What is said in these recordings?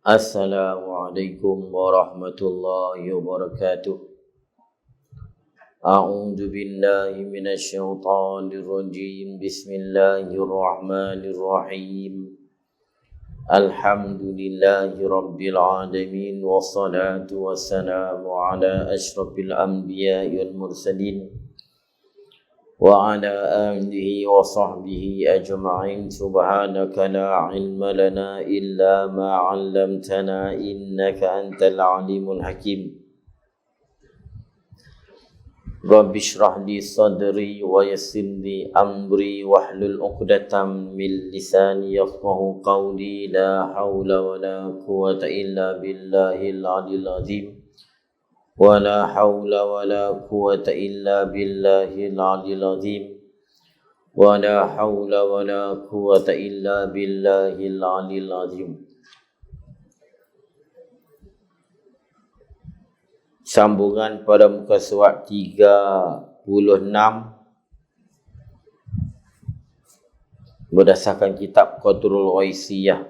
Assalamualaikum warahmatullahi wabarakatuh. A'udzu billahi minasyaitonir rajim. Bismillahirrahmanirrahim. Alhamdulillahi rabbil alamin wassalatu wassalamu ala asyrafil anbiya'i wal mursalin wa ala alihi wa sahbihi ajma'in. Subhanaka la ilma lana illa ma 'allamtana innaka antal alimul hakim. Rabbi shrah li sadri wa yassir li amri wahlul 'uqdatam min lisani yafqahu qawli. La haula wa la quwwata illa billahil 'aliyyil 'azim. ولا حول ولا قوة إلا بالله العلي العظيم. ولا حول ولا قوة إلا بالله العلي العظيم. Sambungan pada muka surat 36 berdasarkan kitab Qatrul Waisiyah.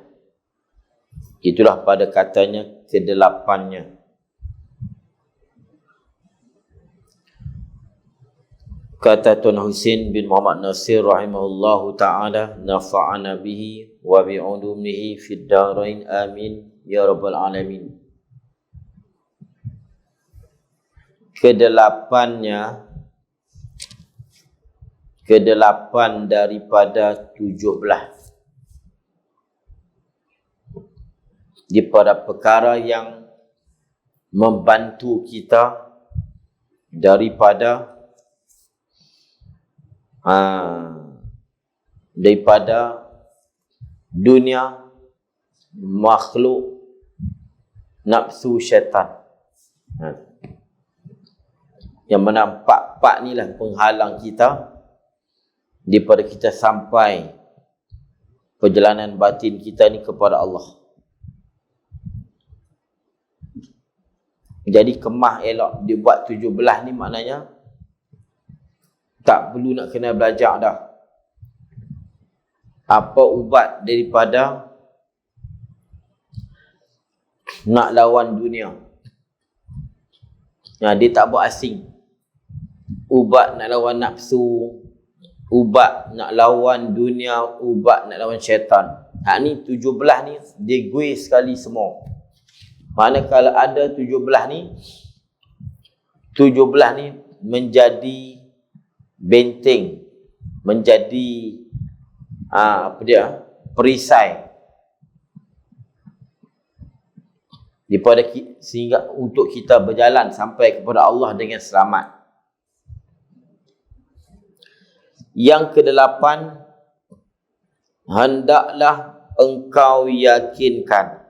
Itulah pada katanya ke-8-nya. Kata Tun Husin bin Muhammad Nasir rahimahullahu ta'ala, nafa'ana bihi wa bi'ulumihi fid darain amin ya rabbal alamin. Kedelapan daripada 17 di pada perkara yang membantu kita daripada dunia, makhluk, nafsu syaitan. Yang mana empat ni lah penghalang kita daripada kita sampai perjalanan batin kita ni kepada Allah. Jadi kemah elok dibuat 17 ni maknanya tak perlu nak kena belajar dah. Apa ubat daripada nak lawan dunia? Dia tak buat asing. Ubat nak lawan nafsu, ubat nak lawan dunia, ubat nak lawan syaitan. Ni 17 ni dia gue sekali semua. Mana kalau ada 17 ni menjadi benteng, menjadi perisai daripada sehingga untuk kita berjalan sampai kepada Allah dengan selamat. Yang ke-8, hendaklah engkau yakinkan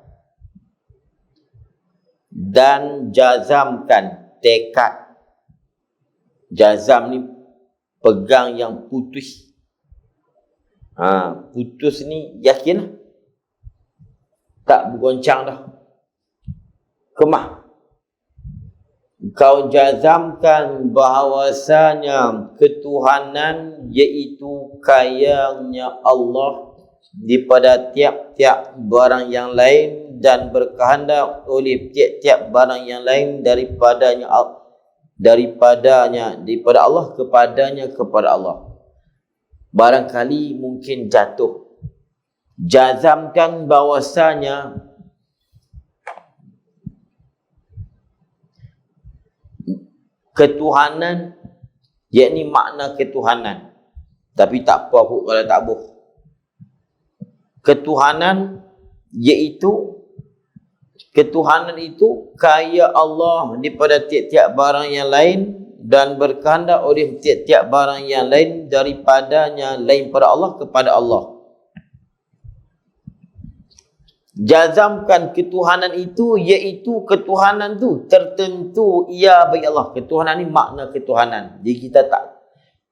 dan jazamkan tekad. Jazam ni pegang yang putus. Putus ni yakin tak bergoncang dah. Kemah. Kau jazamkan bahawasanya ketuhanan iaitu kayanya Allah daripada tiap-tiap barang yang lain dan berkehendak oleh tiap-tiap barang yang lain daripada Allah kepada Allah. Barangkali mungkin jatuh. Jazamkan bahawasanya ketuhanan, yakni makna ketuhanan. Tapi tak apa pun kalau tak boh. Ketuhanan itu kaya Allah daripada tiap-tiap barang yang lain dan berkehendak oleh tiap-tiap barang yang lain daripadanya lain pada Allah kepada Allah. Jazamkan ketuhanan itu iaitu ketuhanan tu tertentu ia bagi Allah. Ketuhanan ni makna ketuhanan. Jadi kita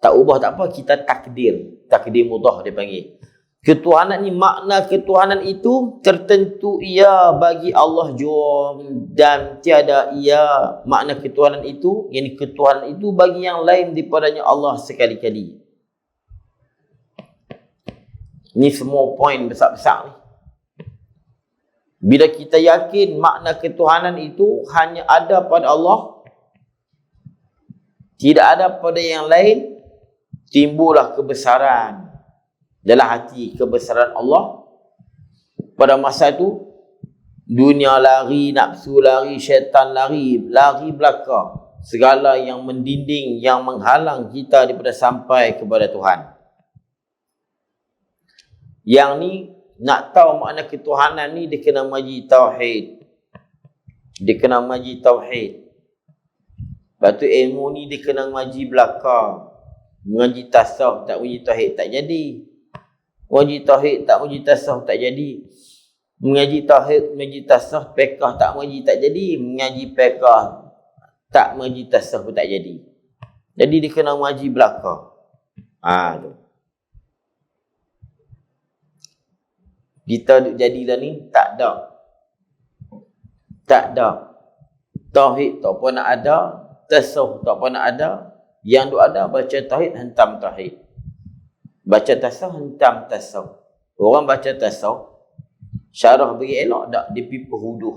tak ubah tak apa, kita takdir mudah dia panggil. Ketuhanan ni makna ketuhanan itu tertentu ia bagi Allah jua dan tiada ia makna ketuhanan itu, yakni ketuhanan itu bagi yang lain daripadanya Allah sekali-kali. Ni semua poin besar-besar ni. Bila kita yakin makna ketuhanan itu hanya ada pada Allah, tidak ada pada yang lain, timbullah kebesaran dalam hati, kebesaran Allah. Pada masa itu, dunia lari, nafsu lari, syaitan lari belakang. Segala yang mendinding, yang menghalang kita daripada sampai kepada Tuhan. Yang ni, nak tahu makna ketuhanan ni, dia kena mengaji tauhid. Dia kena mengaji tauhid. Lepas tu ilmu ni dia kena mengaji belakang. Mengaji tasawuf tak mengaji tauhid tak jadi. Mengaji tauhid tak mengaji tasawuf tak jadi. Mengaji tauhid, mengaji tasawuf, fiqh tak mengaji tak jadi. Mengaji fiqh tak mengaji tasawuf pun tak jadi. Jadi dia kena mengaji belakang. Tu. Kita duk jadilah ni tak ada. Tak ada. Tauhid tak pun nak ada, tasawuf tak pun nak ada. Yang duk ada baca tauhid, hentam tauhid. Baca tasawuf, hentam tasawuf. Orang baca tasawuf, syarah bagi elok tak, dia pergi perhuduh.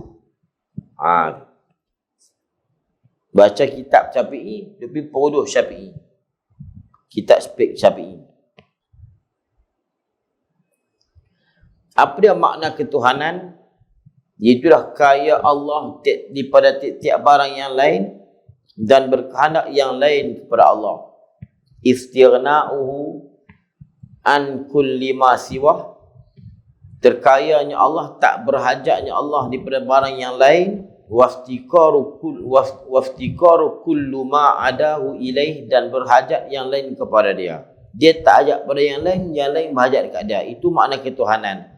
Baca kitab Syafi'i, dia pergi perhuduh Syafi'i. Kitab spek Syafi'i. Apa dia makna ketuhanan? Itulah kaya Allah daripada tiap-tiap barang yang lain dan berkehendak yang lain kepada Allah. Istighna'uhu an kulli ma siwah. Terkayanya Allah, tak berhajatnya Allah daripada barang yang lain. Waftikaru kullu ma adahu ilaih, dan berhajat yang lain kepada dia. Dia tak hajat pada yang lain berhajat dekat dia. Itu makna ketuhanan.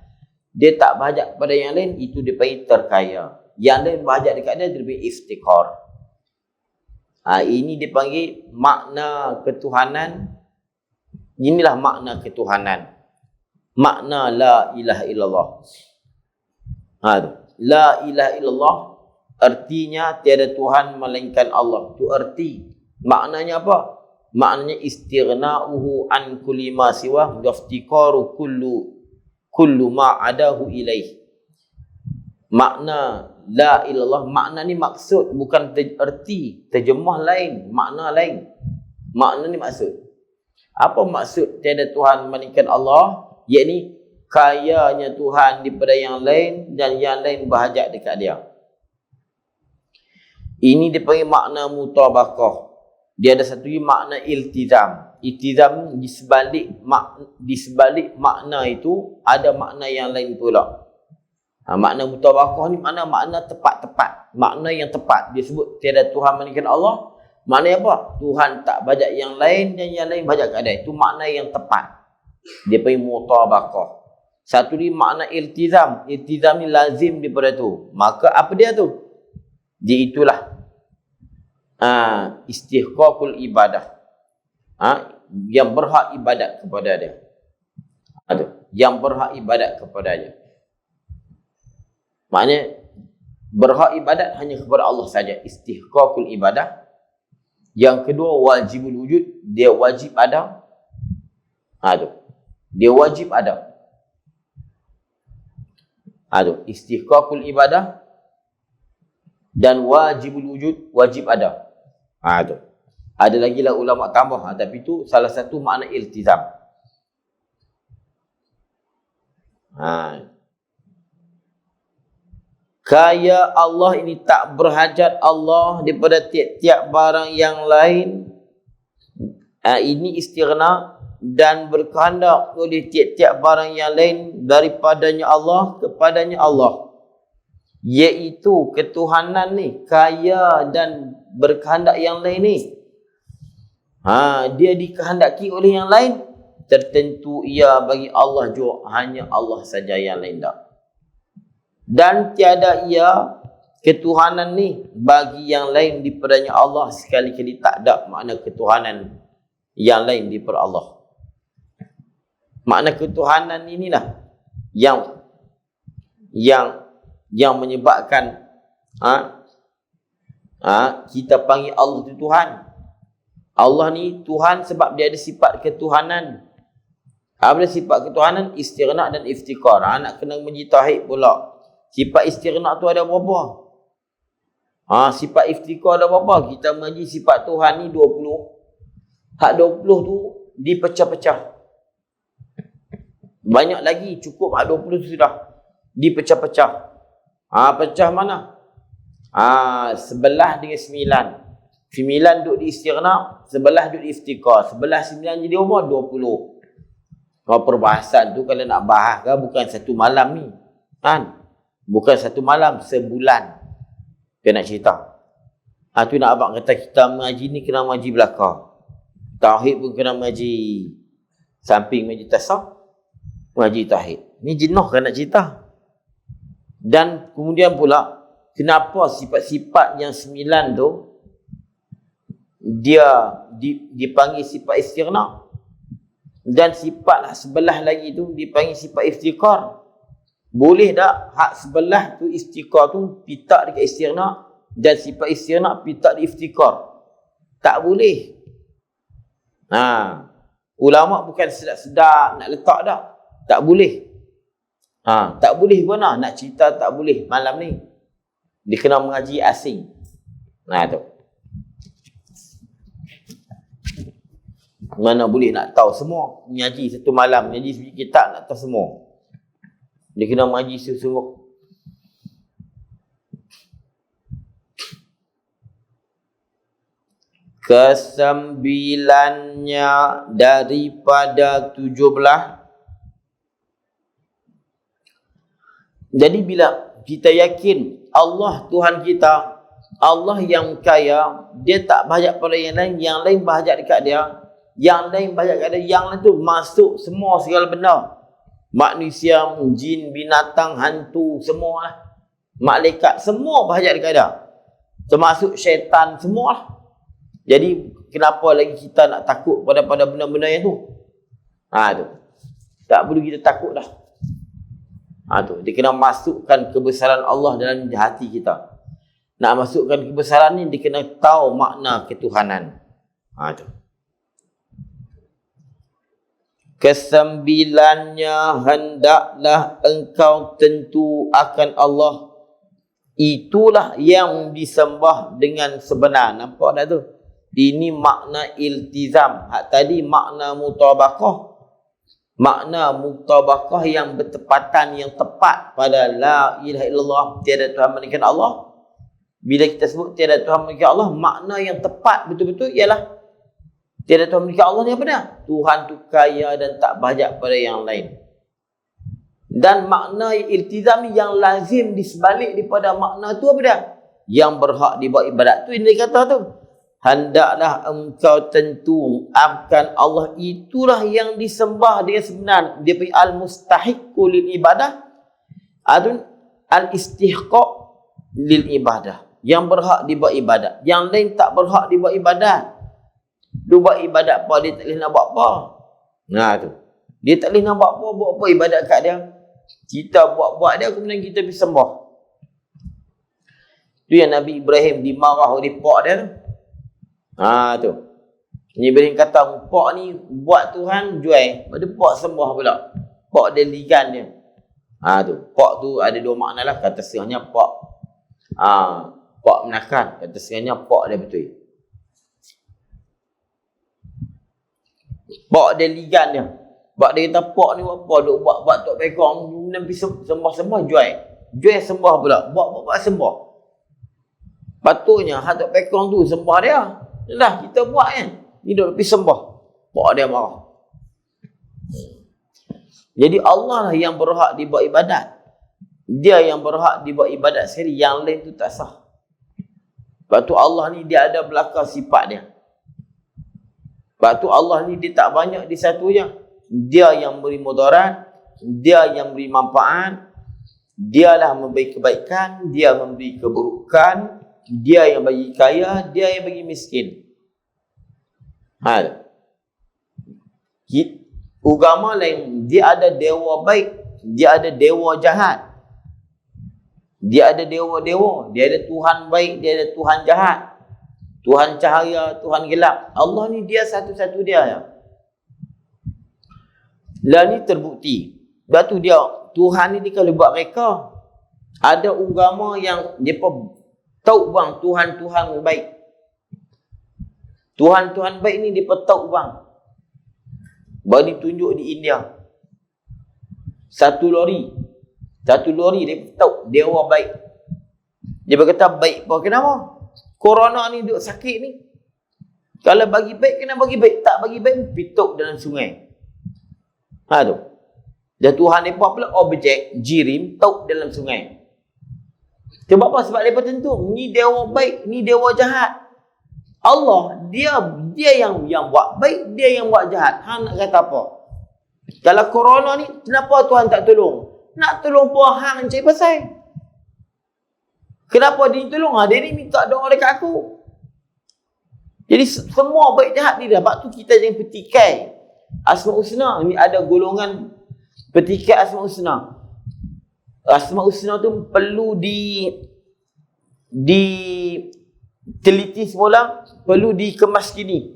Dia tak berhajat pada yang lain, itu dia panggil terkaya. Yang lain berhajat dekat dia, dia panggil iftiqar. Ini dia panggil makna ketuhanan. Inilah makna ketuhanan. Makna la ilaha illallah. La ilaha illallah artinya tiada Tuhan melainkan Allah. Itu arti. Maknanya apa? Maknanya istighna'uhu an kulli ma siwa waftiqaru kullu ma adahu ilaih. Makna la ilallah, makna ni maksud, bukan erti, terjemah lain, makna lain. Makna ni maksud. Apa maksud tiada Tuhan melainkan Allah? Yakni kayanya Tuhan daripada yang lain dan yang lain berhajat dekat dia. Ini dipanggil makna mutabaqah. Dia ada satu makna iltizam. Iltizam di sebalik makna itu ada makna yang lain pula. Makna mutabaqah ni makna tepat-tepat. Makna yang tepat. Dia sebut tiada Tuhan melainkan Allah. Maknanya apa? Tuhan tak bajak yang lain dan yang lain bajak kat dia. Itu makna yang tepat. Dia panggil mutabaqah. Satu ni makna iltizam. Iltizam ni lazim daripada tu. Maka apa dia tu? Dia itulah istihqaqul ibadah. Yang berhak ibadat kepada dia. Yang berhak ibadat kepada dia. Maknanya berhak ibadat hanya kepada Allah saja. Istihqaqul ibadah. Yang kedua wajibul wujud. Dia wajib ada. Dia wajib ada. Istihqaqul ibadah dan wajibul wujud, wajib ada. Ada lagi lah ulama tambah, tapi itu salah satu makna iltizam. Kaya Allah ini, tak berhajat Allah daripada tiap-tiap barang yang lain. Ini istighna, dan berkehendak oleh tiap-tiap barang yang lain daripadanya Allah kepadanya Allah. Iaitu ketuhanan ni, kaya dan berkehendak yang lain ni. Dia dikehendaki oleh yang lain, tertentu ia bagi Allah juga, hanya Allah saja, yang lain tak. Dan tiada ia ketuhanan ni bagi yang lain daripadanya Allah, sekali-kali tak ada makna ketuhanan yang lain daripada Allah. Makna ketuhanan inilah yang menyebabkan kita panggil Allah itu Tuhan. Allah ni Tuhan sebab dia ada sifat ketuhanan. Apa dia sifat ketuhanan? Istighna dan iftikar. Nak kena menjadi tauhid pula. Sifat istighnaq tu ada berapa? Sifat iftikar ada berapa? Kita mengaji sifat Tuhan ni 20. Hak 20 tu dipecah-pecah. Banyak lagi, cukup hak 20 tu sudah dipecah-pecah. Pecah mana? 11 dengan 9. 9 duduk di istighnaq, 11 duduk di iftikar. 11 9 jadi berapa? 20. Kalau perbahasan tu kalau nak bahas kan bukan satu malam ni. Kan? Bukan satu malam, sebulan. Dia nak cerita. Tu nak abang kata kita mengaji ni kena mengaji belakang. Tauhid pun kena mengaji samping mengaji tasawuf, mengaji tauhid. Ni jenuh kan nak cerita. Dan kemudian pula, kenapa sifat-sifat yang 9 tu dia dipanggil sifat istighnaq, dan sifat sebelah lagi tu dipanggil sifat iftikar. Boleh tak hak sebelah tu iftikar tu pitak dekat istighnaq dan sifat istighnaq pitak di iftikar? Tak boleh. Ulama bukan sedap-sedap nak letak dah. Tak boleh. Tak boleh guna nak cerita tak boleh malam ni. Dia kena mengaji asing. Tu. Mana boleh nak tahu semua. Mengaji satu malam, mengaji sebiji kitab nak tahu semua. Dia kena mengaji sungguh-sungguh. Kesembilannya daripada 17. Jadi bila kita yakin Allah Tuhan kita, Allah yang kaya, dia tak bahajak pada yang lain bahajak dekat dia, yang lain bahajak dekat dia, yang lain tu masuk semua segala benda. Manusia, jin, binatang, hantu, semualah. Malaikat, semua bahajak dekat dia. Termasuk syaitan, semualah. Jadi kenapa lagi kita nak takut pada benda-benda yang tu? Tu. Tak perlu kita takut dah. Tu. Dia kena masukkan kebesaran Allah dalam hati kita. Nak masukkan kebesaran ni, dia kena tahu makna ketuhanan. Tu. Kesembilannya hendaklah engkau tentu akan Allah. Itulah yang disembah dengan sebenar. Nampak tak tu? Ini makna iltizam. Tadi makna mutabaqah. Makna mutabaqah yang bertepatan, yang tepat pada la ilaha illallah, tiada Tuhan melainkan Allah. Bila kita sebut tiada Tuhan melainkan Allah, makna yang tepat betul-betul ialah tiada Tuhan melainkan Allah ni apa dia? Tuhan tu kaya dan tak bahajak pada yang lain. Dan makna iltizam yang lazim di sebalik daripada makna tu apa dia? Yang berhak dibuat ibadat tu, ini dia kata tu. Hendaklah engkau tentu akan Allah, itulah yang disembah dengan sebenar. Dia punya al-mustahiqqu lil ibadah, al-istihqaq lil ibadah. Yang berhak dibuat ibadat. Yang lain tak berhak dibuat ibadat. Dia buat ibadat apa, dia tak boleh nak buat apa. Tu. Dia tak boleh nak buat apa ibadat kat dia. Kita buat-buat dia, kemudian kita pergi sembah. Tu yang Nabi Ibrahim dimarah oleh pak dia tu. Tu. Ibrahim kata, pak ni buat Tuhan jual. Lepas tu pak sembah pula. Pak dia ligan dia. Tu. Pak tu ada dua makna lah. Kata setengahnya pak. Pak menakan. Kata setengahnya pak dia betul. Pak dia ligan dia. Pak dia kata, pak ni buat apa? Duk buat tok pekong. Nanti sembah-sembah jual. Jual sembah pula. Buat sembah. Patutnya hak tok pekong tu sembah dia. Dah kita buat kan. Ni duk pergi sembah. Pak dia marah. Jadi Allah lah yang berhak dibuat ibadat. Dia yang berhak dibuat ibadat sekali. Yang lain tu tak sah. Sebab tu Allah ni dia ada belakang sifat dia. Sebab tu Allah ni dia tak banyak di satu je. Dia yang beri mudarat, dia yang beri manfaat, dialah memberi kebaikan, dia memberi keburukan, dia yang bagi kaya, dia yang bagi miskin. Agama lain, dia ada dewa baik, dia ada dewa jahat. Dia ada dewa-dewa, dia ada Tuhan baik, dia ada Tuhan jahat. Tuhan cahaya, Tuhan gelap. Allah ni dia satu-satu dia ya. Lah ni terbukti. Sebab tu dia, Tuhan ni dia kalau buat reka. Ada agama yang depa tahu bang Tuhan-Tuhan baik. Tuhan-Tuhan baik ni depa tahu bang. Baru ditunjuk di India. Satu lori dia tahu dewa baik. Dia berkata baik apa? Kenapa? Corona ni duk sakit ni. Kalau bagi baik, kena bagi baik. Tak bagi baik, pituk dalam sungai. Ha tu. Dan Tuhan ni pula objek, jirim, tauk dalam sungai. Sebab apa? Sebab mereka tentu, ni dewa baik, ni dewa jahat. Allah, dia yang buat baik, dia yang buat jahat. Hang nak kata apa? Kalau corona ni, kenapa Tuhan tak tolong? Nak tolong pun hang cari pasal. Kenapa dia tolong? Dia ni minta doa dekat aku. Jadi semua baik jahat ni dah. Sebab tu kita jangan petikai Asmaul Husna. Ni ada golongan petikai Asmaul Husna. Asmaul Husna tu perlu teliti semula, perlu dikemas kini.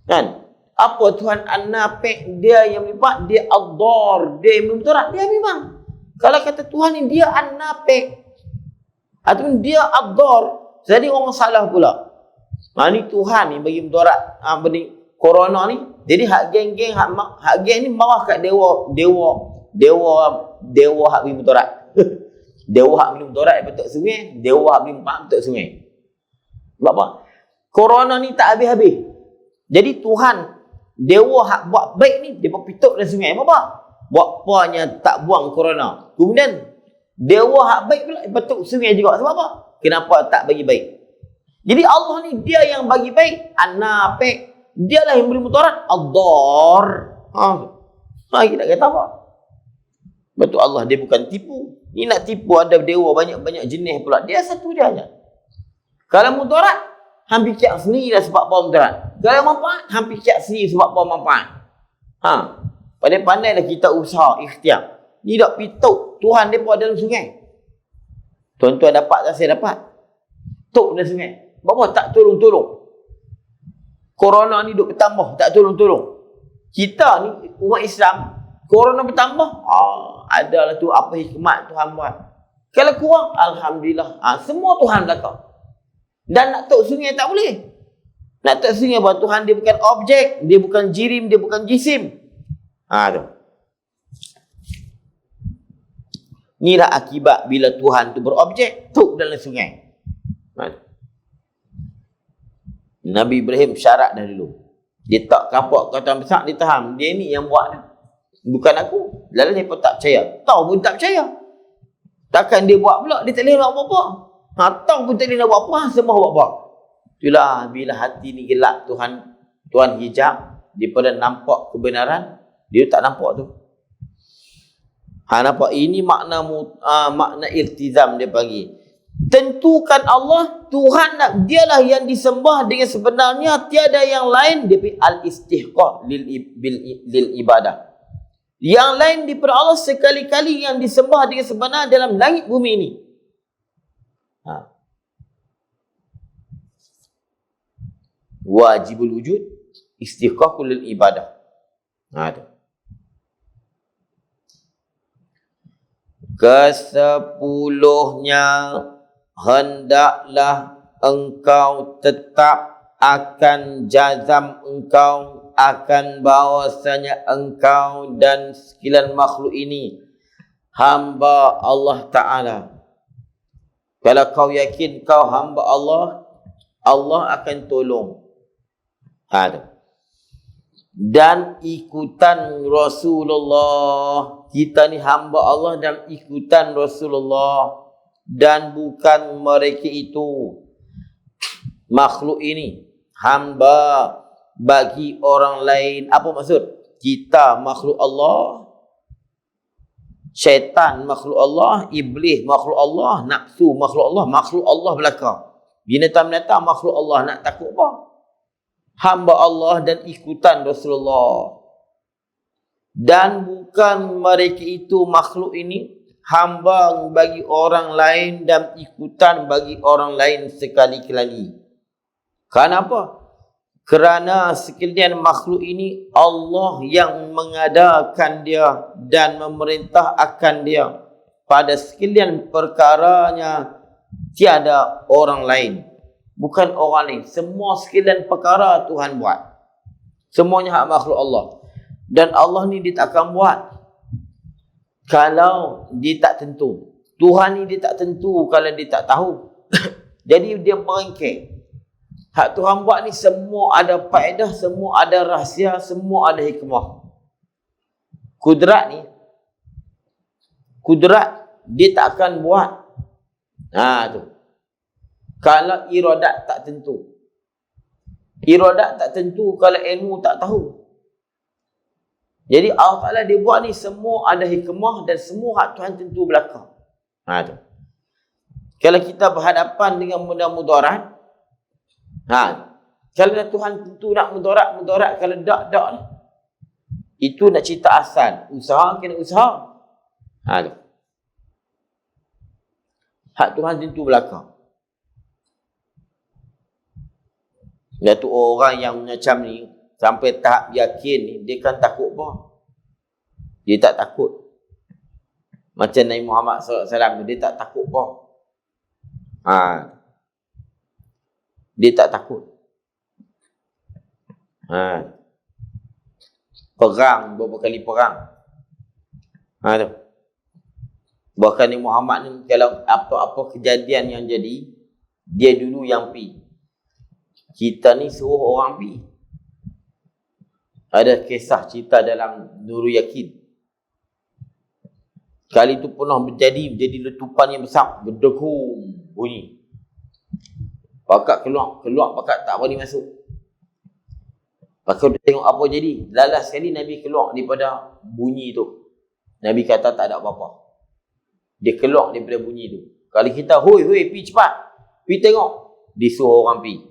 Kan? Apa Tuhan An-Nafi', dia yang melipat, dia Ad-Dar, dia yang Mudarat, dia memang. Kalau kata Tuhan ni dia An-Nafi' ataupun dia Ad-Dar, jadi orang salah pula. Ni Tuhan ni bagi mudarat ni corona ni. Jadi hak geng-geng hak geng ni marah kat dewa hak bagi mudarat. Dewa hak bagi mudarat betul sungai, dewa hak bagi empat betul sungai. Sebab apa? Corona ni tak habis-habis. Jadi Tuhan dewa hak buat baik ni dia pituk dalam sungai. Apa? Buat apanya tak buang corona. Kemudian dewa hak baik pula betul sungai juga. Sebab apa? Kenapa tak bagi baik? Jadi Allah ni dia yang bagi baik, An-Nafi'. Dialah yang beri mudarat, Ad-Dar. Kita kata apa? Betul Allah dia bukan tipu. Ni nak tipu ada dewa banyak-banyak jenis pula. Dia satu dia aja. Kalau mudarat, hang fikir sendiri dah sebab apa mudarat. Kalau manfaat, hang fikir sendiri sebab apa manfaat. Pandai-pandailah kita usaha ikhtiar. Ni dak pituk Tuhan depa dalam sungai. Tuan-tuan dapat tak saya dapat? Tok dalam sungai. Bapa tak tolong-tolong. Corona ni duk bertambah, tak tolong-tolong. Kita ni umat Islam, corona bertambah, adalah tu apa hikmat Tuhan buat. Kalau kurang, alhamdulillah. Semua Tuhan belakang. Dan nak tok sungai tak boleh. Nak tok sungai buat Tuhan dia bukan objek, dia bukan jirim, dia bukan jisim. Tu. Inilah akibat bila Tuhan tu berobjek, tok dalam sungai. Nabi Ibrahim syarat dah dulu. Dia tak kapok kata besar, dia tahan. Dia ni yang buat. Bukan aku. Lalu dia pun tak percaya. Tahu pun tak percaya. Takkan dia buat pula. Dia tak boleh nak buat apa. Tahu pun tak boleh nak buat apa. Semua buat apa. Itulah bila hati ni gelap, Tuhan hijab. Daripada nampak kebenaran, dia tak nampak tu. Nampak? Ini makna iltizam dia bagi. Tentukan Allah, Tuhan dialah yang disembah dengan sebenarnya, tiada yang lain. Dia al-istihqaq lil ibadah. Yang lain daripada Allah sekali-kali yang disembah dengan sebenar dalam langit bumi ini. Wajibul wujud istihqaqul lil ibadah. Tu. Kesepuluhnya, hendaklah engkau tetap akan jazam engkau akan bahwasanya engkau dan sekalian makhluk ini hamba Allah Ta'ala. Kalau kau yakin kau hamba Allah, Allah akan tolong. Dan ikutan Rasulullah. Kita ni hamba Allah dan ikutan Rasulullah. Dan bukan mereka itu, makhluk ini hamba bagi orang lain. Apa maksud? Kita makhluk Allah, syaitan makhluk Allah, iblis makhluk Allah, nafsu makhluk Allah belaka. Binatang-binatang makhluk Allah, nak takut apa? Hamba Allah dan ikutan Rasulullah. Dan bukan mereka itu, makhluk ini hamba bagi orang lain dan ikutan bagi orang lain sekali-kali. Kenapa? Kerana sekalian makhluk ini Allah yang mengadakan dia dan memerintah akan dia. pada sekalian perkaranya tiada orang lain. Bukan orang lain. Semua sekalian perkara Tuhan buat. Semuanya hak makhluk Allah. Dan Allah ni dia tak akan buat kalau dia tak tentu. Tuhan ni dia tak tentu kalau dia tak tahu. Jadi dia merengkek. Hak Tuhan buat ni semua ada faedah, semua ada rahsia, semua ada hikmah. Kudrat ni, kudrat dia tak akan buat. Tu. Kalau iradat tak tentu. Iradat tak tentu kalau ilmu tak tahu. Jadi Allah Ta'ala dia buat ni semua ada hikmah dan semua hak Tuhan tentu belakang. Tu. Kalau kita berhadapan dengan benda mudarat, kalau Tuhan tentu nak mudarat, kalau tak lah. Itu nak cerita asal. Usaha kena usaha. Tu. Hak Tuhan tentu belakang. Dan tu orang yang macam ni, sampai tahap yakin ni, dia kan takut apa? Dia tak takut. Macam Nabi Muhammad SAW, dia tak takut apa? Dia tak takut. Perang, berapa kali perang. Tu. Bahkan Nabi Muhammad ni, kalau apa-apa kejadian yang jadi, dia dulu yang pi. Kita ni suruh orang pi. Ada kisah cerita dalam Nurul Yakin. Kali tu pernah menjadi letupan yang besar, berdegung bunyi. Pakat keluar pakat tak berani masuk. Pakat dia tengok apa jadi. Lalas sekali Nabi keluar daripada bunyi tu. Nabi kata tak ada apa-apa. Dia keluar daripada bunyi tu. Kalau kita, hoi, pi cepat. Pi tengok. Disuruh orang pi.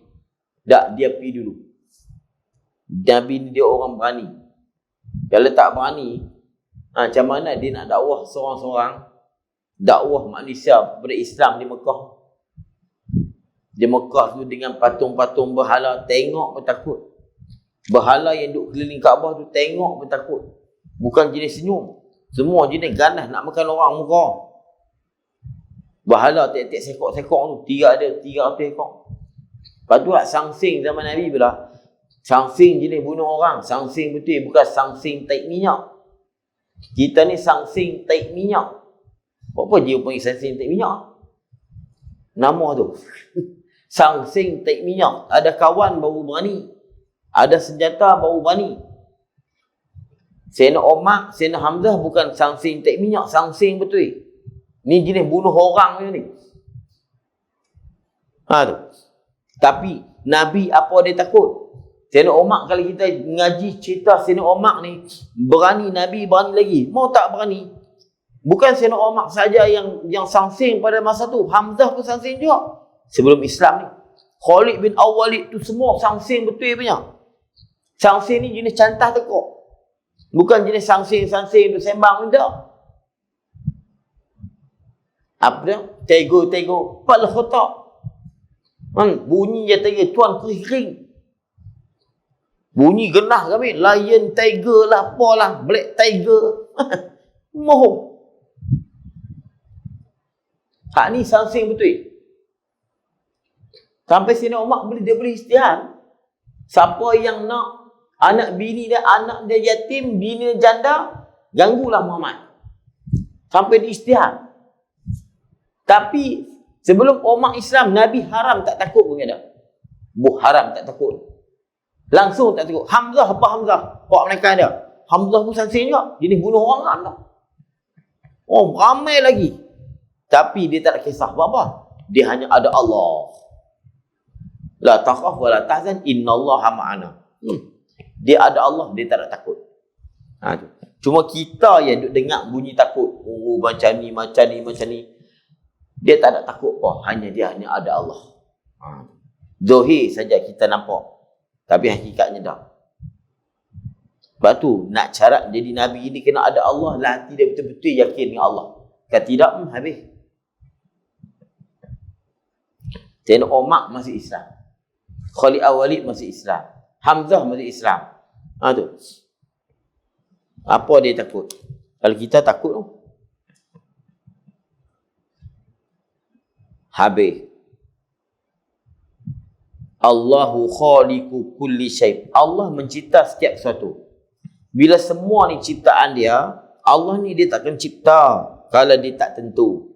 Tak, dia pi dulu. Nabi ni dia orang berani. Kalau tak berani, macam mana dia nak dakwah seorang-seorang? Dakwah manusia kepada Islam di Mekah. Di Mekah tu dengan patung-patung berhala, tengok pun takut. Berhala yang duduk keliling Kaabah tu, tengok pun takut. Bukan jenis senyum. Semua jenis ganas nak makan orang muka. Berhala tiap-tiap sekok-sekok tu, 300 ekor. Lepas tu sangsing zaman Nabi pula. Sangsing jenis bunuh orang. Sangsing betul, bukan sangsing taik minyak. Kita ni sangsing taik minyak. Apa dia panggil sangsing taik minyak? Nama tu. Sangsing taik minyak. Ada kawan baru berani. Ada senjata baru berani. Sayyidina Umar, Sayyidina Hamzah bukan sangsing taik minyak. Sangsing betul. Ni jenis bunuh orang ni. Tu. Tapi Nabi apa dia takut? Sayyidina Umar, kalau kita ngaji cerita Sayyidina Umar ni, berani, Nabi berani lagi. Mau tak berani? Bukan Sayyidina Umar saja yang sangsing pada masa tu. Hamzah pun sangsing juga. Sebelum Islam ni. Khalid bin Al-Walid tu semua sangsing betul punya. Sangsing ni jenis cantah tekuk. Bukan jenis sangsing tu sembang benda. Apa dia? Tego. Pal khotak. Bunyi je tiger, tuan kering. Bunyi genah kami. Lion tiger lah, apalah, black tiger. Mohon. Hak ni sangsing betul. Sampai Sayyidina Umar dia boleh istihad. Siapa yang nak anak dia yatim, bini dia janda, ganggulah Muhammad. Sampai dia istihad. Tapi sebelum Umar Islam, Nabi haram tak takut pun ada. Haram tak takut. Langsung tak takut. Hamzah, apa Hamzah? Kok mereka ada. Hamzah pun sangsing juga. Jenis bunuh orang lah. Oh, ramai lagi. Tapi dia tak ada kisah apa-apa. Dia hanya ada Allah. La takhaf wa la tahzan, innallaha ma'ana. Dia ada Allah, dia tak ada takut. Cuma kita yang duk dengar bunyi takut. Oh, macam ni. Dia tak ada takut apa. Dia hanya ada Allah. Zohir saja kita nampak. Tapi hakikatnya dah. Sebab tu, nak syarat jadi Nabi ini kena ada Allah. Hati dia betul-betul yakin dengan Allah. Kalau tidak, habis. Sayyidina Umar masih Islam. Khalid Al-Walid masih Islam. Hamzah masih Islam. Tu. Apa dia takut? Kalau kita takut tu. Habis. Allahu khaliqu kulli syai. Allah mencipta setiap sesuatu. Bila semua ni ciptaan dia, Allah ni dia takkan cipta kalau dia tak tentu.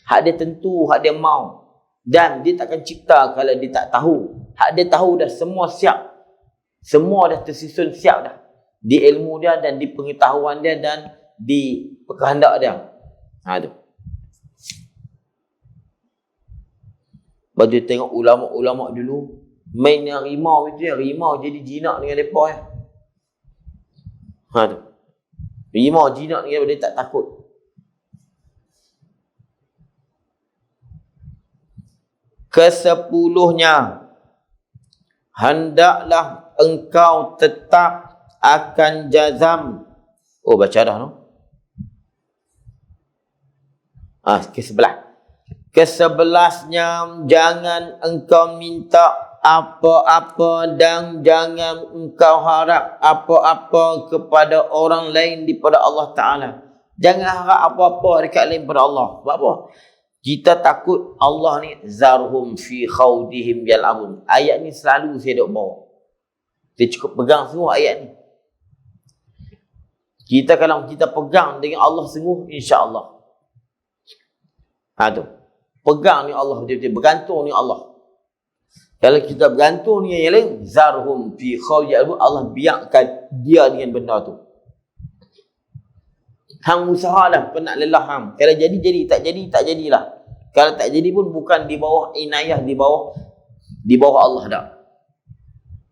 Hak dia tentu, hak dia mau. Dan dia takkan cipta kalau dia tak tahu. Hak dia tahu dah, semua siap. Semua dah tersusun siap dah. Di ilmu dia dan di pengetahuan dia dan di kehendak dia. Tu. Lepas tu tengok ulama-ulama dulu main yang rimau itu, yang rimau jadi jinak dengan mereka ya. Tu. Rimau jinak dengan dia tak takut. Kesepuluhnya, hendaklah engkau tetap akan jazam. Oh, baca dah no? Kesebelasnya, jangan engkau minta apa-apa dan jangan engkau harap apa-apa kepada orang lain daripada Allah Ta'ala. Jangan harap apa-apa dekat lain daripada Allah. Sebab apa? Kita takut Allah ni zarhum fi khawdihim yal'abun. Ayat ni selalu saya duk bawa. Kita cukup pegang semua ayat ni. Kita kalau kita pegang dengan Allah sungguh, insya-Allah. Tu. Pegang ni Allah betul-betul, bergantung ni Allah. Kalau kita bergantung dengan yang lain, zarhum fi khawdihim yal'abun, Allah biarkan dia dengan benda tu. Hang usahalah, penat lelah hang. Kalau jadi, tak jadi, tak jadilah. Kalau tak jadi pun bukan di bawah inayah, di bawah Allah dah.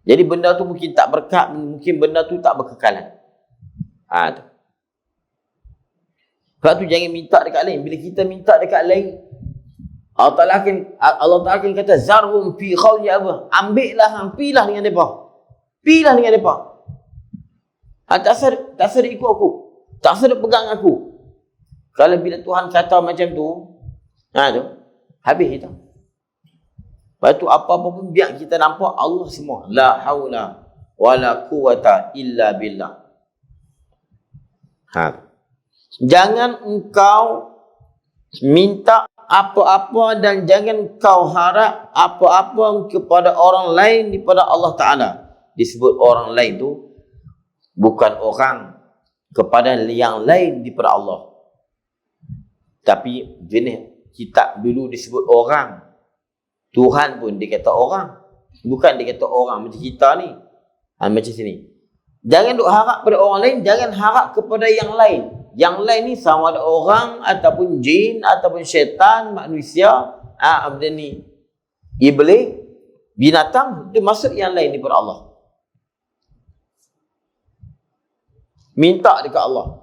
Jadi benda tu mungkin tak berkat, mungkin benda tu tak berkekalan. Tu. Sebab tu jangan minta dekat lain. Bila kita minta dekat lain, Allah Ta'ala akan kata zarhum fi khawli apa? Ambillah hang, pilah dengan depa. Pilah dengan depa. Tak sedar ikut aku. Tak sedar pegang aku. Kalau bila Tuhan kata macam tu, tu habis kita. Lepas tu apa-apa pun biar kita nampak Allah semua. La haula wala quwata illa billah. Jangan engkau minta apa-apa dan jangan kau harap apa-apa kepada orang lain daripada Allah Ta'ala. Disebut orang lain tu bukan orang kepada yang lain daripada Allah. Tapi jenis kitab dulu disebut orang. Tuhan pun dia kata orang. Bukan dia kata orang macam kita ni. Macam sini. Jangan duk harap pada orang lain, jangan harap kepada yang lain. Yang lain ni sama ada orang ataupun jin ataupun syaitan, manusia, benda ni iblis, binatang, itu masuk yang lain daripada Allah. Minta dekat Allah.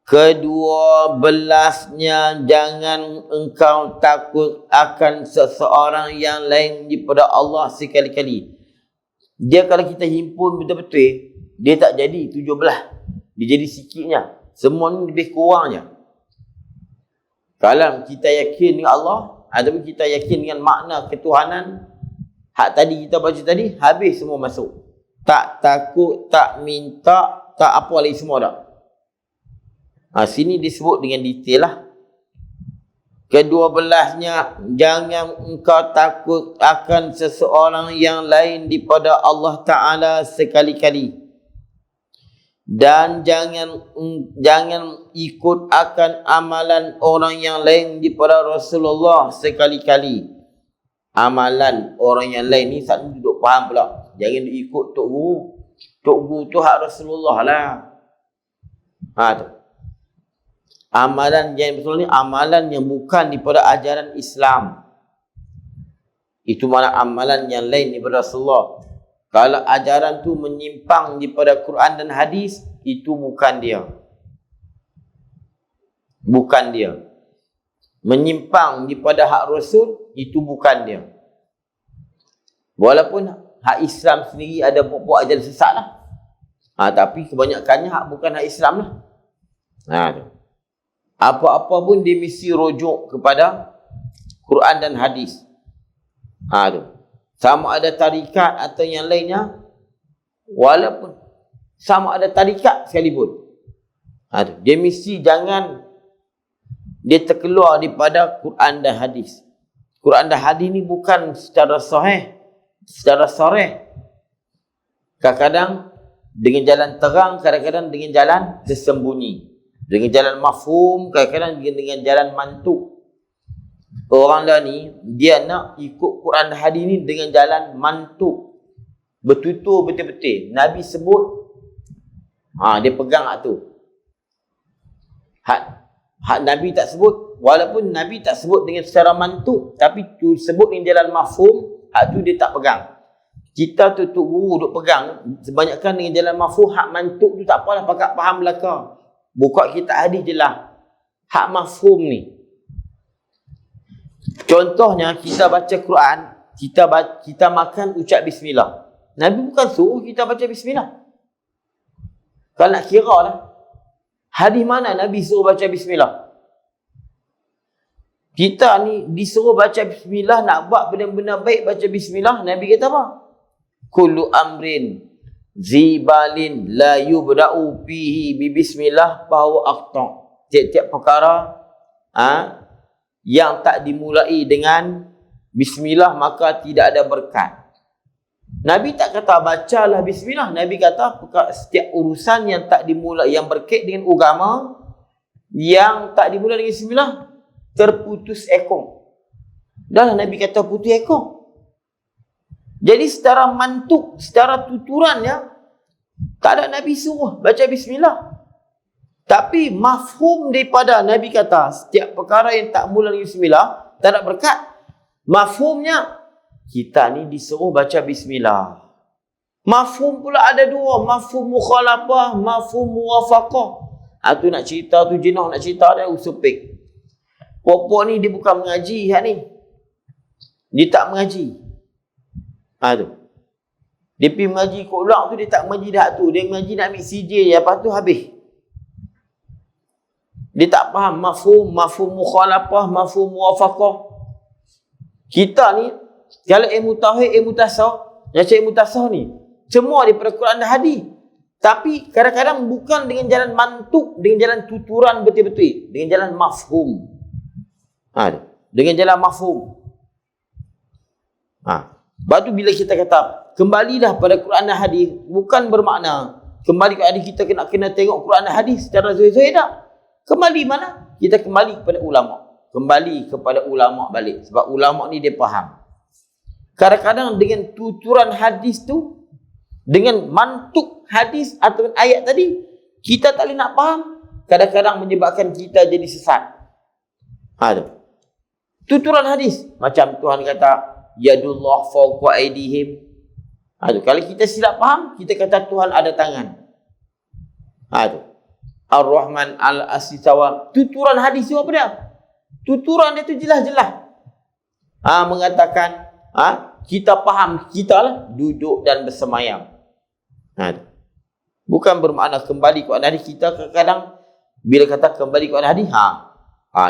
Kedua belasnya, jangan engkau takut akan seseorang yang lain daripada Allah sekali-kali. Dia kalau kita himpun betul-betul, dia tak jadi 17. Dia jadi sikitnya. Semua ni lebih kurangnya. Kalau kita yakin dengan Allah, ataupun kita yakin dengan makna ketuhanan, hak tadi kita baca tadi, habis semua masuk. Tak takut, tak minta, tak apa lagi semua dah. Sini disebut dengan detail lah. Kedua belasnya, jangan engkau takut akan seseorang yang lain daripada Allah Ta'ala sekali-kali. Dan jangan ikut akan amalan orang yang lain daripada Rasulullah sekali-kali. Amalan orang yang lain ni selalu duduk faham pula. Jangan ikut Tok Guru. Tok Guru tu hak Rasulullah lah. Tu. Amalan yang betul ni amalan yang bukan daripada ajaran Islam. Itu mana amalan yang lain daripada Rasulullah. Kalau ajaran tu menyimpang daripada Quran dan hadis, itu bukan dia. Bukan dia. Menyimpang daripada hak Rasul, itu bukan dia. Walaupun hak Islam sendiri ada buat ajaran sesat lah. Tapi kebanyakannya hak bukan hak Islam lah. Tu. Apa-apa pun dia mesti rujuk kepada Quran dan hadis. Tu. Sama ada tarikat atau yang lainnya, walaupun sama ada tarikat sekalipun. Tu. Dia mesti jangan dia terkeluar daripada Quran dan hadis. Quran dan hadis ni bukan secara sahih, secara sarih. Kadang-kadang dengan jalan terang, kadang-kadang dengan jalan tersembunyi. Dengan jalan mafhum, kadang-kadang dengan jalan mantuk. Orang dah ni, dia nak ikut Quran dan hadis ni dengan jalan mantuk. Bertutur betul-betul. Nabi sebut, dia pegang hak tu. Hak Nabi tak sebut, walaupun Nabi tak sebut dengan secara mantuk, tapi tu sebut dengan jalan mafhum, hak tu dia tak pegang. Kita tu guru duk pegang, sebanyakkan dengan jalan mafhum, hak mantuk tu tak apalah, pakat faham belaka. Buka kitab hadis je lah. Hak mafhum ni. Contohnya, kita baca Quran, kita makan ucap bismillah. Nabi bukan suruh kita baca bismillah. Kalau nak kira lah, hadis mana Nabi suruh baca bismillah? Kita ni disuruh baca bismillah, nak buat benda-benda baik baca bismillah. Nabi kata apa? Kullu amrin zibalin la yubra'u fihi bi bismillah fahuwa aqta. Tiap-tiap perkara yang tak dimulai dengan bismillah maka tidak ada berkat. Nabi tak kata bacalah bismillah. Nabi kata setiap urusan yang tak dimulai, yang berkait dengan agama, yang tak dimulai dengan bismillah, terputus ekor. Dah Nabi kata putus ekor. Jadi secara mantuk, secara tuturannya, tak ada Nabi suruh baca bismillah. Tapi mafhum daripada Nabi kata setiap perkara yang tak mula dengan bismillah tak ada berkat. Mafhumnya kita ni disuruh baca bismillah. Mafhum pula ada dua, mafhum mukhalafah, mafhum muwafaqah. Tu nak cerita, tu jenah nak cerita dia usupik. Pokok ni dia bukan mengaji hak ni. Dia tak mengaji. Tu. Dia pergi mengaji kot ulang tu, dia tak mengaji dah tu. Dia mengaji nak ambil CJ je, lepas tu habis. Dia tak faham mafhum mukhalafah, mafhum muwafaqah. Kita ni, kalau ilmu tauhid, ilmu tasawuf, yang ilmu tasawuf ni, semua daripada Quran dan hadis. Tapi kadang-kadang bukan dengan jalan mantuk, dengan jalan tuturan betul-betul. Dengan jalan mafhum. Dengan jalan mafhum. Lepas tu bila kita kata, kembalilah pada Quran dan hadis, bukan bermakna kembali ke hadis kita kena tengok Quran dan hadis secara zahir-zahir tak. Kembali mana? Kita kembali kepada ulama. Kembali kepada ulama balik. Sebab ulama ni dia faham. Kadang-kadang dengan tuturan hadis tu, dengan mantuk hadis atau ayat tadi, kita tak boleh nak faham. Kadang-kadang menyebabkan kita jadi sesat. Tuturan hadis. Macam Tuhan kata, Yadullah fawqa aydihim. Kalau kita silap faham, kita kata Tuhan ada tangan. Ar-Rahman al-Asisawa. Tuturan hadis tu apa dia? Tuturan dia tu jelas-jelas. Mengatakan, kita faham, kita lah duduk dan bersemayam. Bukan bermakna kembali kepada hadis. Kita kadang-kadang bila kata kembali kepada hadis,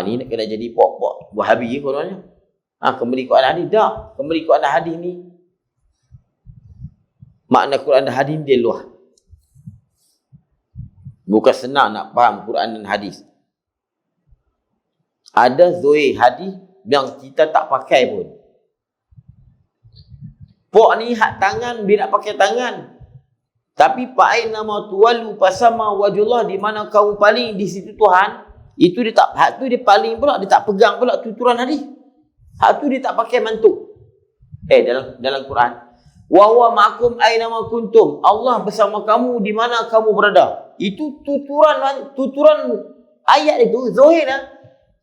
ni nak kena jadi pok-pok Wahabi kononnya. Kembali kepada hadis dah. Kembali kepada hadis ni, makna Quran dan hadis dia luah. Bukan senang nak faham Quran dan hadis. Ada zahir hadis yang kita tak pakai pun. Pok ni hak tangan, dia nak pakai tangan. Tapi fa'ain nama tuwalu pasama wajullah, di mana kamu paling di situ Tuhan, itu dia tak, hak tu dia paling pula, dia tak pegang pula tuturan hadis. Hak tu dia tak pakai mantuk. Dalam Quran. Wa huwa ma'akum aina ma kuntum. Allah bersama kamu di mana kamu berada. Itu tuturan ayat itu zahir.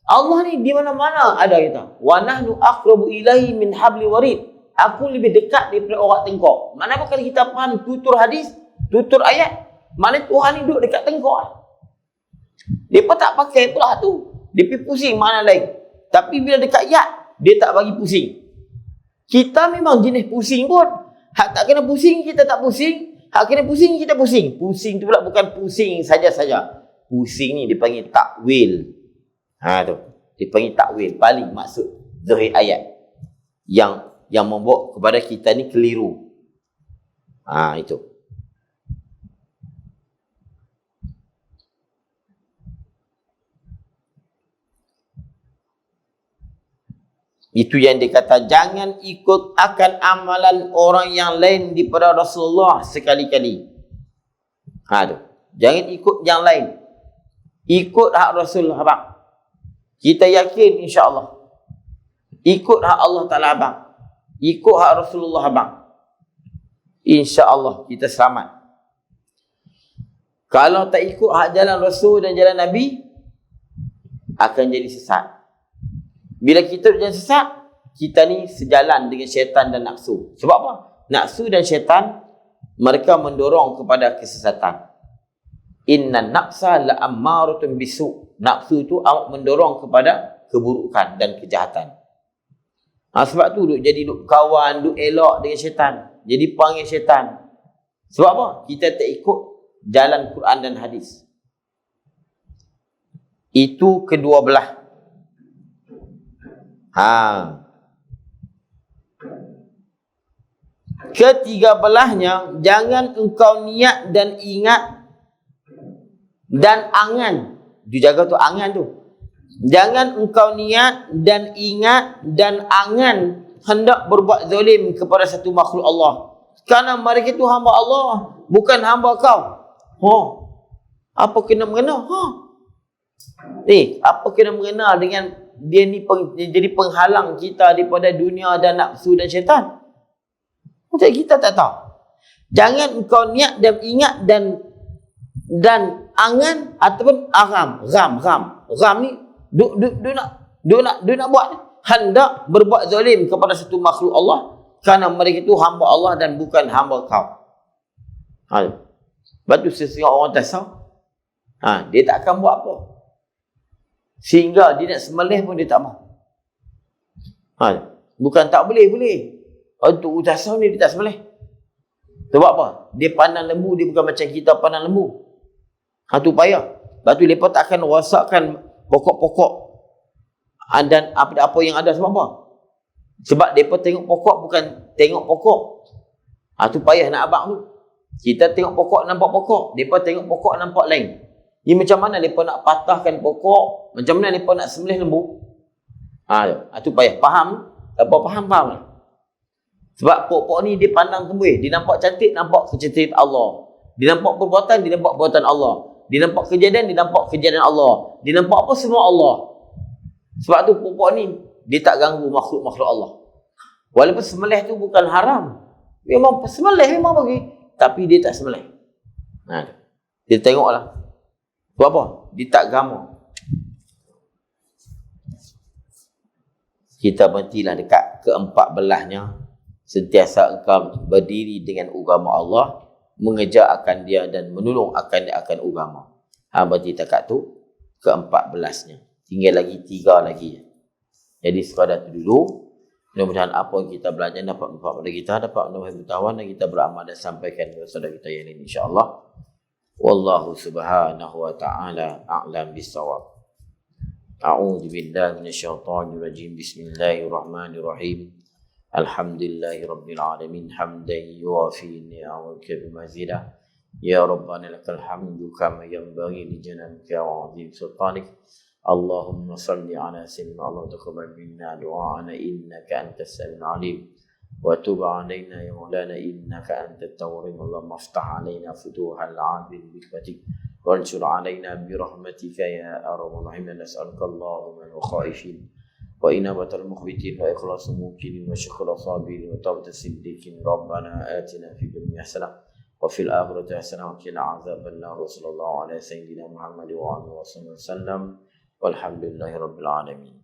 Allah ni di mana-mana ada kita. Wa nahnu aqrabu ilaihi min habli warid. Aku lebih dekat daripada orang tengkok. Mana apa kalau kita faham tutur hadis, tutur ayat, mana Tuhan ni duduk dekat tengkok. Dia pun tak pakai pula tu. Dia pergi pusing mana lain. Tapi bila dekat ayat, dia tak bagi pusing. Kita memang jenis pusing pun. Hak tak kena pusing, kita tak pusing. Hak kena pusing, kita pusing. Pusing tu pula bukan pusing saja-saja. Pusing ni dipanggil takwil. Tu. Dipanggil takwil. Paling maksud zahir ayat. Yang membawa kepada kita ni keliru. Itu. Itu yang dia kata, jangan ikut akan amalan orang yang lain daripada Rasulullah sekali-kali. Tu. Jangan ikut yang lain. Ikut hak Rasul abang. Kita yakin insya-Allah. Ikut hak Allah Ta'ala abang. Ikut hak Rasulullah abang. Insya-Allah kita selamat. Kalau tak ikut hak jalan Rasul dan jalan Nabi, akan jadi sesat. Bila kita jadi sesat, kita ni sejalan dengan syaitan dan nafsu. Sebab apa? Nafsu dan syaitan, mereka mendorong kepada kesesatan. Inna nafsa la'ammaratun bisu. Nafsu itu amat mendorong kepada keburukan dan kejahatan. Sebab tu duk jadi duk kawan, duk elok dengan syaitan. Jadi panggil syaitan. Sebab apa? Kita tak ikut jalan Quran dan hadis. Itu kedua belah. Ketiga belahnya, jangan engkau niat dan ingat dan angan. Dia jaga tu angan tu. Jangan engkau niat dan ingat dan angan hendak berbuat zalim kepada satu makhluk Allah. Kerana mereka itu hamba Allah, bukan hamba kau. Apa kena mengena? Apa kena mengena dengan dia ni jadi penghalang kita daripada dunia dan nafsu dan syaitan? Macam kita tak tahu. Jangan engkau niat dan ingat dan angan ataupun ram ni dia nak buat hendak berbuat zalim kepada satu makhluk Allah kerana mereka itu hamba Allah dan bukan hamba kau. Sebab tu sesungguhnya orang tasawuf, dia tak akan buat apa. Sehingga dia nak sembelih pun dia tak mahu. Bukan tak boleh. Untuk tasawuf ni dia tak sembelih. Sebab apa? Dia pandang lembu, dia bukan macam kita pandang lembu. Tu payah. Lepas tu mereka tak akan rosakkan pokok-pokok dan apa yang ada. Sebab apa? Sebab mereka tengok pokok bukan tengok pokok. Tu payah nak abang tu. Kita tengok pokok nampak pokok. Mereka tengok pokok nampak lain. Ni macam mana mereka nak patahkan pokok? Macam mana mereka nak sembelih lembu? Tu payah. Faham? Apa faham? Sebab pokok ni dia pandang kembui. Dia nampak cantik, nampak kecantikan Allah. Dia nampak perbuatan, dia nampak perbuatan Allah. Dia nampak kejadian, dia nampak kejadian Allah. Dia nampak apa, semua Allah. Sebab tu pokok ni, dia tak ganggu makhluk-makhluk Allah. Walaupun sembelih tu bukan haram. Memang sembelih memang bagi. Tapi dia tak sembelih. Dia tengoklah. Sebab apa? Dia tak gama. Kita berhentilah dekat keempat belahnya. Sentiasa engkau berdiri dengan agama Allah, mengejar akan dia dan menolong akan dia akan agama. Berarti dekat tu ke-14-nya. Tinggal lagi 3 lagi. Jadi sekadar tu dulu. Mudah-mudahan apa yang kita belajar dapat manfaat pada kita, dapat menambah pengetahuan dan kita beramal dan sampaikan kepada saudara kita yang lain insya-Allah. Wallahu subhanahu wa ta'ala a'lam bis-shawab. A'udzu billahi minasyaitonir rajim. Bismillahirrahmanirrahim. Alhamdulillahi rabbil alamin hamdan yuwafi ni'amaka bimazidah. Ya Rabbana lakal hamdu kama yanbaghi li jalalika wa 'azim sultanik. Allahumma salli ala sayyidina Allah taqabbal minna du'ana innaka antas samiul alim wa tub 'alaina ya maulana innaka antat tawwabur Allahumma iftah 'alaina futuhal 'alim bi hikmatik wansur 'alaina bi rahmatika ya arhamar rahimin. Nas'aluka Allahumma al-khaifin wa inabatal mukhbitin wa ikhlasul mumkinin wa syukrul sabirin wa tawbatas siddiqin. Rabbana atina fid dunya hasanah wa fil akhirati hasanah wa qina adzabannar. Sallallahu alaihi sayyidina Muhammad wa alihi wasallam. Walhamdulillahi rabbil alamin.